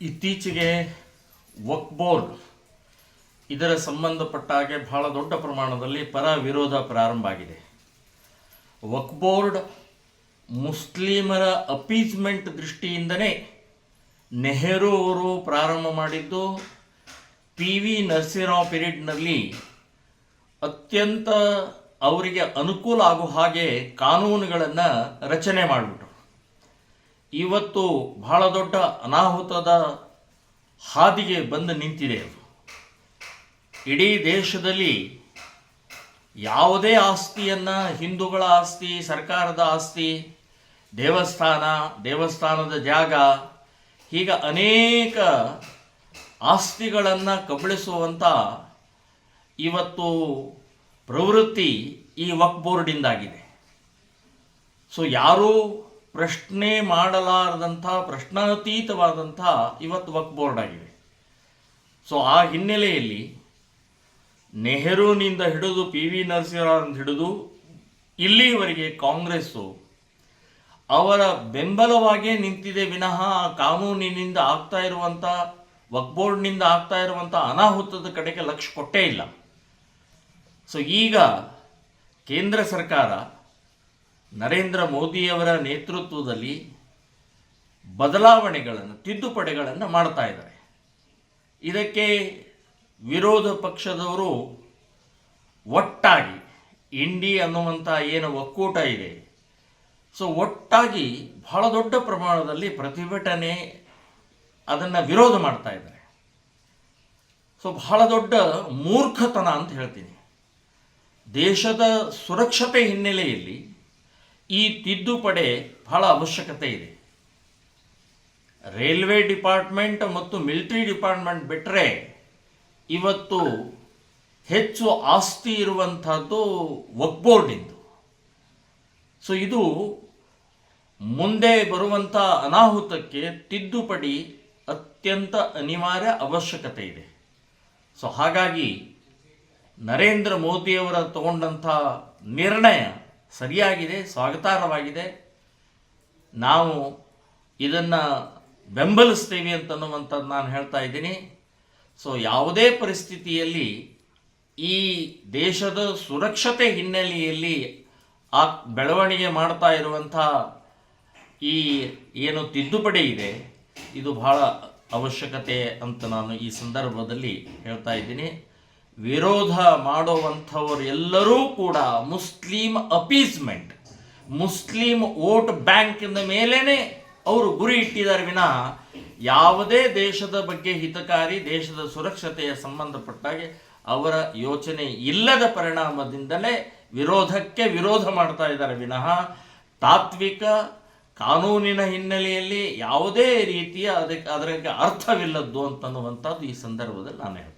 ಇತ್ತೀಚೆಗೆ ವಕ್ಫ್ ಬೋರ್ಡ್ ಇದರ ಸಂಬಂಧಪಟ್ಟ ಹಾಗೆ ಬಹಳ ದೊಡ್ಡ ಪ್ರಮಾಣದಲ್ಲಿ ಪರ ವಿರೋಧ ಪ್ರಾರಂಭ ಆಗಿದೆ. ವಕ್ಫ್ ಬೋರ್ಡ್ ಮುಸ್ಲಿಮರ ಅಪೀಸ್ಮೆಂಟ್ ದೃಷ್ಟಿಯಿಂದನೇ ನೆಹರು ಅವರು ಪ್ರಾರಂಭ ಮಾಡಿದ್ದು. PV ನರಸಿಂಹರಾವ್ ಪೀರಿಯಡ್ನಲ್ಲಿ ಅತ್ಯಂತ ಅವರಿಗೆ ಅನುಕೂಲ ಆಗೋ ಹಾಗೆ ಕಾನೂನುಗಳನ್ನು ರಚನೆ ಮಾಡಿಬಿಟ್ರು. ಇವತ್ತು ಬಹಳ ದೊಡ್ಡ ಅನಾಹುತದ ಹಾದಿಗೆ ಬಂದು ನಿಂತಿದೆ. ಅದು ಇಡೀ ದೇಶದಲ್ಲಿ ಯಾವುದೇ ಆಸ್ತಿಯನ್ನು, ಹಿಂದೂಗಳ ಆಸ್ತಿ, ಸರ್ಕಾರದ ಆಸ್ತಿ, ದೇವಸ್ಥಾನದ ಜಾಗ, ಹೀಗೆ ಅನೇಕ ಆಸ್ತಿಗಳನ್ನು ಕಬಳಿಸುವಂಥ ಇವತ್ತು ಪ್ರವೃತ್ತಿ ಈ ವಕ್ಫ್ ಬೋರ್ಡಿಂದಾಗಿದೆ. ಸೊ ಯಾರೂ ಪ್ರಶ್ನೆ ಮಾಡಲಾರದಂಥ, ಪ್ರಶ್ನಾತೀತವಾದಂಥ ಇವತ್ತು ವಕ್ಫ್ ಬೋರ್ಡ್ ಆಗಿದೆ. ಸೊ ಆ ಹಿನ್ನೆಲೆಯಲ್ಲಿ ನೆಹರೂನಿಂದ ಹಿಡಿದು PV ನರಸಿಂಹರಾವ್ ಹಿಡಿದು ಇಲ್ಲಿವರೆಗೆ ಕಾಂಗ್ರೆಸ್ಸು ಅವರ ಬೆಂಬಲವಾಗೇ ನಿಂತಿದೆ ವಿನಃ ಕಾನೂನಿನಿಂದ ಆಗ್ತಾ ಇರುವಂಥ, ವಕ್ಫ್ ಬೋರ್ಡ್ನಿಂದ ಆಗ್ತಾ ಇರುವಂಥ ಅನಾಹುತದ ಕಡೆಗೆ ಲಕ್ಷ್ಯ ಕೊಟ್ಟೇ ಇಲ್ಲ. ಸೊ ಈಗ ಕೇಂದ್ರ ಸರ್ಕಾರ ನರೇಂದ್ರ ಮೋದಿಯವರ ನೇತೃತ್ವದಲ್ಲಿ ಬದಲಾವಣೆಗಳನ್ನು, ತಿದ್ದುಪಡಿಗಳನ್ನು ಮಾಡ್ತಾ ಇದ್ದಾರೆ. ಇದಕ್ಕೆ ವಿರೋಧ ಪಕ್ಷದವರು ಒಟ್ಟಾಗಿ ಇಂಡಿ ಅನ್ನುವಂಥ ಏನು ಒಕ್ಕೂಟ ಇದೆ, ಸೊ ಒಟ್ಟಾಗಿ ಬಹಳ ದೊಡ್ಡ ಪ್ರಮಾಣದಲ್ಲಿ ಪ್ರತಿಭಟನೆ ಅದನ್ನು ವಿರೋಧ ಮಾಡ್ತಾ ಇದ್ದಾರೆ. ಸೊ ಬಹಳ ದೊಡ್ಡ ಮೂರ್ಖತನ ಅಂತ ಹೇಳ್ತೀನಿ. ದೇಶದ ಸುರಕ್ಷತೆ ಹಿನ್ನೆಲೆಯಲ್ಲಿ ಈ ತಿದ್ದುಪಡಿ ಬಹಳ ಅವಶ್ಯಕತೆ ಇದೆ. ರೈಲ್ವೆ ಡಿಪಾರ್ಟ್ಮೆಂಟ್ ಮತ್ತು ಮಿಲಿಟರಿ ಡಿಪಾರ್ಟ್ಮೆಂಟ್ ಬಿಟ್ಟರೆ ಇವತ್ತು ಹೆಚ್ಚು ಆಸ್ತಿ ಇರುವಂಥದ್ದು ವಕ್ಫ್ ಬೋರ್ಡಿಂದು. ಸೊ ಇದು ಮುಂದೆ ಬರುವಂಥ ಅನಾಹುತಕ್ಕೆ ತಿದ್ದುಪಡಿ ಅತ್ಯಂತ ಅನಿವಾರ್ಯ ಅವಶ್ಯಕತೆ ಇದೆ. ಸೊ ಹಾಗಾಗಿ ನರೇಂದ್ರ ಮೋದಿಯವರ ತಗೊಂಡಂಥ ನಿರ್ಣಯ ಸರಿಯಾಗಿದೆ, ಸ್ವಾಗತಾರ್ಹವಾಗಿದೆ. ನಾವು ಇದನ್ನು ಬೆಂಬಲಿಸ್ತೇವೆ ಅಂತನ್ನುವಂಥದ್ದು ನಾನು ಹೇಳ್ತಾ ಇದ್ದೀನಿ. ಸೊ ಯಾವುದೇ ಪರಿಸ್ಥಿತಿಯಲ್ಲಿ ಈ ದೇಶದ ಸುರಕ್ಷತೆ ಹಿನ್ನೆಲೆಯಲ್ಲಿ ಆ ಬೆಳವಣಿಗೆ ಮಾಡ್ತಾ ಇರುವಂಥ ಈ ಏನು ತಿದ್ದುಪಡಿ ಇದೆ, ಇದು ಬಹಳ ಅವಶ್ಯಕತೆ ಅಂತ ನಾನು ಈ ಸಂದರ್ಭದಲ್ಲಿ ಹೇಳ್ತಾ ಇದ್ದೀನಿ. ವಿರೋಧ ಮಾಡುವಂಥವರು ಎಲ್ಲರೂ ಕೂಡ ಮುಸ್ಲಿಂ ಅಪೀಸ್ಮೆಂಟ್, ಮುಸ್ಲಿಂ ವೋಟ್ ಬ್ಯಾಂಕಿನ ಮೇಲೇ ಅವರು ಗುರಿ ಇಟ್ಟಿದ್ದಾರೆ ವಿನಃ ಯಾವುದೇ ದೇಶದ ಬಗ್ಗೆ ಹಿತಕಾರಿ, ದೇಶದ ಸುರಕ್ಷತೆಯ ಸಂಬಂಧಪಟ್ಟಾಗೆ ಅವರ ಯೋಚನೆ ಇಲ್ಲದ ಪರಿಣಾಮದಿಂದಲೇ ವಿರೋಧಕ್ಕೆ ವಿರೋಧ ಮಾಡ್ತಾ ಇದ್ದಾರೆ ವಿನಃ ತಾತ್ವಿಕ ಕಾನೂನಿನ ಹಿನ್ನೆಲೆಯಲ್ಲಿ ಯಾವುದೇ ರೀತಿಯ ಅದಕ್ಕೆ ಅರ್ಥವಿಲ್ಲದ್ದು ಅಂತನ್ನುವಂಥದ್ದು ಈ ಸಂದರ್ಭದಲ್ಲಿ ನಾನು ಹೇಳ್ತೀನಿ.